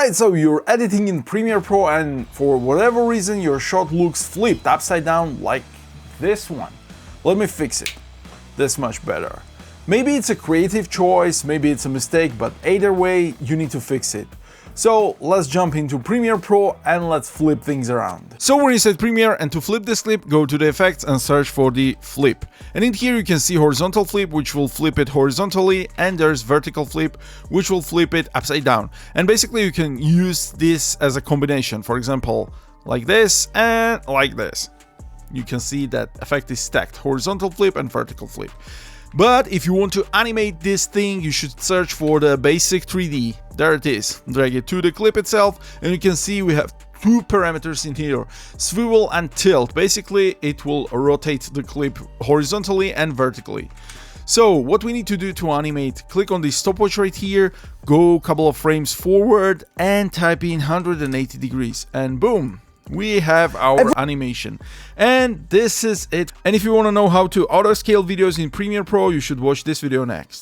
Alright, so you're editing in Premiere Pro and for whatever reason your shot looks flipped upside down like this one. Let me fix it. This much better. Maybe it's a creative choice, maybe it's a mistake, but either way, you need to fix it. So let's jump into Premiere Pro and let's flip things around. So when you set Premiere and to flip this clip, go to the effects and search for the flip. And in here you can see horizontal flip, which will flip it horizontally, and there's vertical flip, which will flip it upside down. And basically you can use this as a combination, for example, like this and like this. You can see that effect is stacked, horizontal flip and vertical flip. But if you want to animate this thing, you should search for the basic 3D. There it is. Drag it to the clip itself, and you can see we have two parameters in here, swivel and tilt. Basically, it will rotate the clip horizontally and vertically. So what we need to do to animate, click on the stopwatch right here, go a couple of frames forward and type in 180 degrees, and boom. We have our animation, and this is it. And if you want to know how to auto scale videos in Premiere Pro, you should watch this video next.